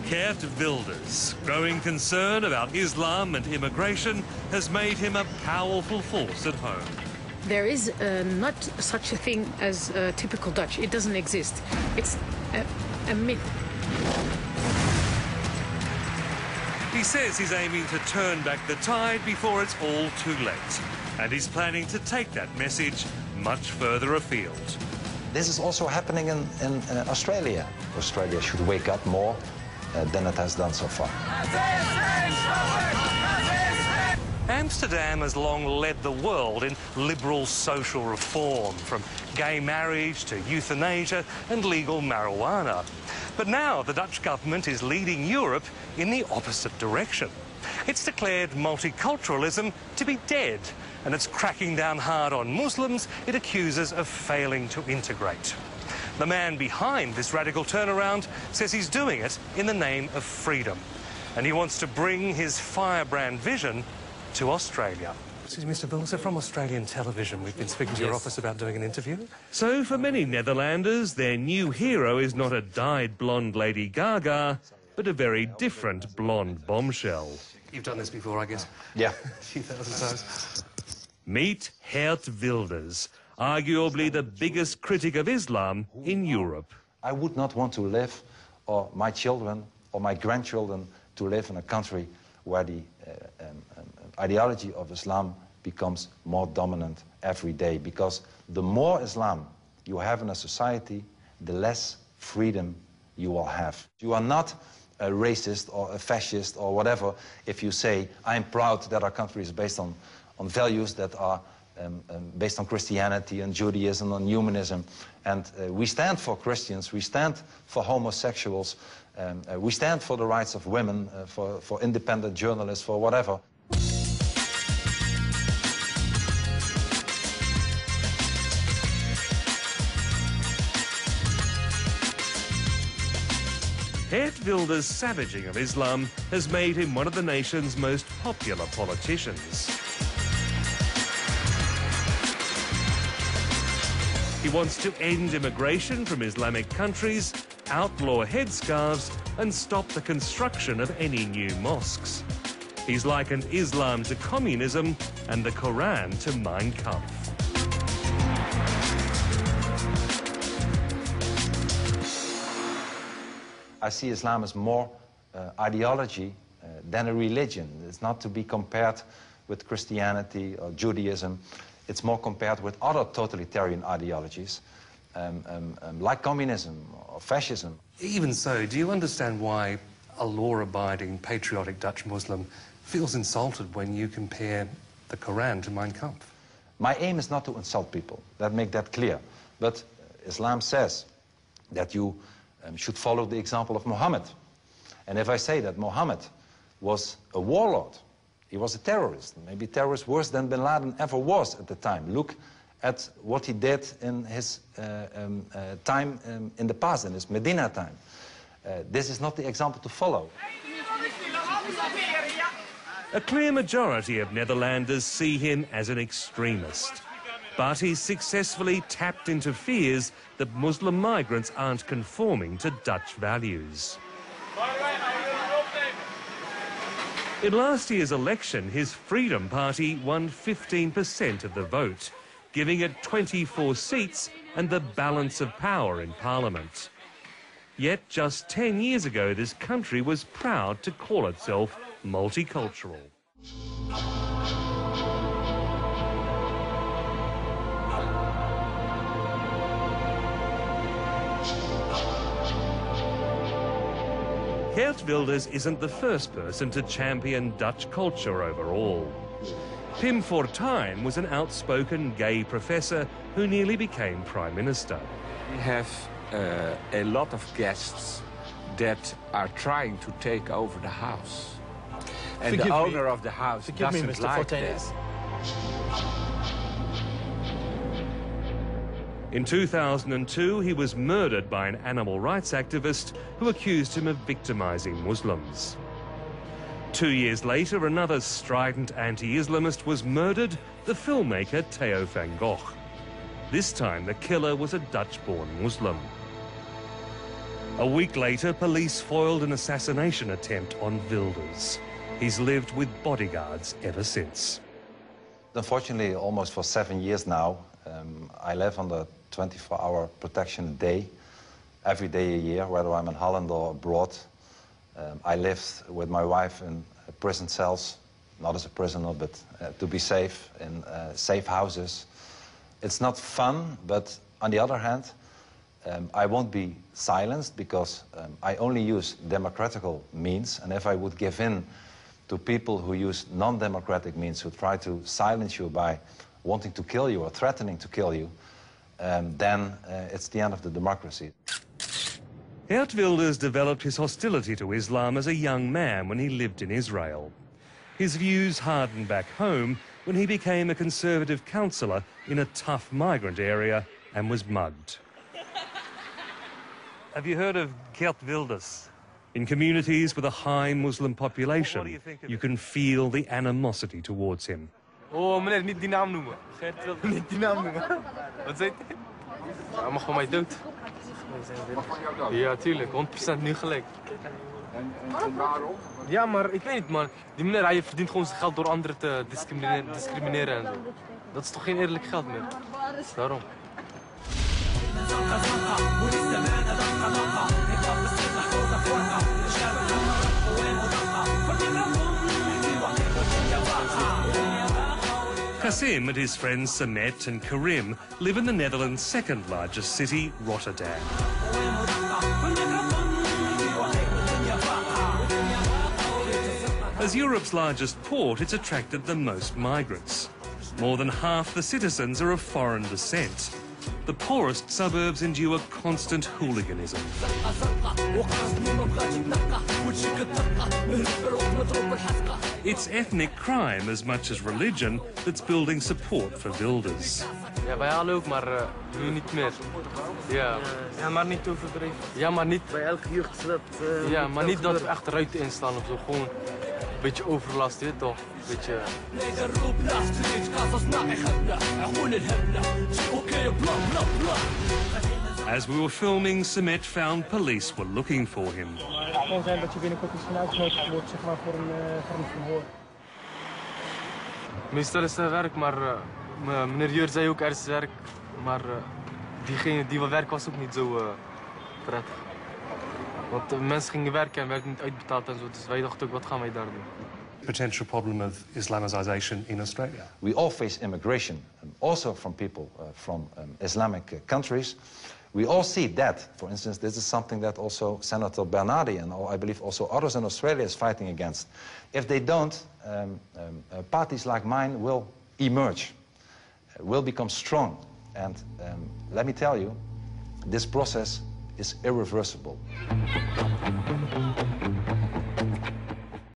Geert Wilders' growing concern about Islam and immigration has made him a powerful force at home. There is not such a thing as typical Dutch. It doesn't exist. It's a myth. He says he's aiming to turn back the tide before it's all too late. And he's planning to take that message much further afield. This is also happening in Australia. Australia should wake up more than it has done so far. Amsterdam has long led the world in liberal social reform, from gay marriage to euthanasia and legal marijuana. But now the Dutch government is leading Europe in the opposite direction. It's declared multiculturalism to be dead, and it's cracking down hard on Muslims it accuses of failing to integrate. The man behind this radical turnaround says he's doing it in the name of freedom, and he wants to bring his firebrand vision to Australia. Excuse me, Mr. Wilders, from Australian television. We've been speaking to your office about doing an interview. So for many Netherlanders, their new hero is not a dyed blonde Lady Gaga, but a very different blonde bombshell. You've done this before, I guess? Yeah. A few thousand times. Meet Geert Wilders, arguably the biggest critic of Islam in Europe. I would not want to live, or my children, or my grandchildren, to live in a country where the ideology of Islam becomes more dominant every day. Because the more Islam you have in a society, the less freedom you will have. You are not a racist or a fascist or whatever if you say, I'm proud that our country is based on values that are based on Christianity and Judaism and humanism. And we stand for Christians, we stand for homosexuals, we stand for the rights of women, for independent journalists, for whatever. Geert Wilders' savaging of Islam has made him one of the nation's most popular politicians. He wants to end immigration from Islamic countries, outlaw headscarves, and stop the construction of any new mosques. He's likened Islam to communism and the Quran to Mein Kampf. I see Islam as more ideology than a religion. It's not to be compared with Christianity or Judaism. It's more compared with other totalitarian ideologies, like communism or fascism. Even so, do you understand why a law-abiding, patriotic Dutch Muslim feels insulted when you compare the Quran to Mein Kampf? My aim is not to insult people, make that clear. But Islam says that you should follow the example of Muhammad. And if I say that Muhammad was a warlord, he was a terrorist, maybe terrorist worse than bin Laden ever was at the time. Look at what he did in his time in the past, in his Medina time. This is not the example to follow. A clear majority of Netherlanders see him as an extremist. But he's successfully tapped into fears that Muslim migrants aren't conforming to Dutch values. In last year's election, his Freedom Party won 15% of the vote, giving it 24 seats and the balance of power in Parliament. Yet just 10 years ago, this country was proud to call itself multicultural. Geert Wilders isn't the first person to champion Dutch culture overall. Pim Fortuyn was an outspoken gay professor who nearly became Prime Minister. We have a lot of guests that are trying to take over the house. And the owner of the house doesn't like that. In 2002, he was murdered by an animal rights activist who accused him of victimizing Muslims. 2 years later, another strident anti-Islamist was murdered, the filmmaker Theo van Gogh. This time, the killer was a Dutch-born Muslim. A week later, police foiled an assassination attempt on Wilders. He's lived with bodyguards ever since. Unfortunately, almost for 7 years now, I live under 24-hour protection a day, every day a year, whether I'm in Holland or abroad. I lived with my wife in prison cells, not as a prisoner, but to be safe, in safe houses. It's not fun, but on the other hand, I won't be silenced because I only use democratical means, and if I would give in to people who use non-democratic means, who try to silence you by wanting to kill you or threatening to kill you, then it's the end of the democracy. Geert Wilders developed his hostility to Islam as a young man when he lived in Israel. His views hardened back home when he became a conservative councillor in a tough migrant area and was mugged. Have you heard of Geert Wilders? In communities with a high Muslim population, you can feel the animosity towards him. Oh, meneer, niet die naam noemen. Geert Wilders. Niet die naam noemen. Wat zei hij? Hij mag gewoon mij dood. Ja, tuurlijk. 100% nu gelijk. En waarom? Ja, maar ik weet niet, man. Die meneer, hij verdient gewoon zijn geld door anderen te discrimineren en zo. Dat is toch geen eerlijk geld meer? Daarom. Qasim and his friends Samet and Karim live in the Netherlands' second largest city, Rotterdam. As Europe's largest port, it's attracted the most migrants. More than half the citizens are of foreign descent. The poorest suburbs endure constant hooliganism. It's ethnic crime as much as religion that's building support for Wilders. Ja, wij halen ook, maar nu niet meer. Ja. Ja, maar niet overdreven. Ja, maar niet... Bij elke jeugd dat... ja, maar niet dat we echt ruiten instaan of zo. Gewoon een beetje overlast, weet toch? Een beetje... As we were filming, Samet found police were looking for him. Het kan zijn dat je binnenkort misschien uitgenodigd wordt, zeg maar, voor een verhoor. Meestal is het werk, maar meneer Geert zei ook er is werk. Maar diegene die wil werken was ook niet zo prettig. Want de mensen gingen werken en werden niet uitbetaald en zo. Dus wij dachten ook, wat gaan wij daar doen? Potential problem of Islamisation in Australia. We all face immigration, also from people from Islamic countries. We all see that. For instance, this is something that also Senator Bernardi and I believe also others in Australia is fighting against. If they don't, parties like mine will emerge, will become strong. And let me tell you, this process is irreversible.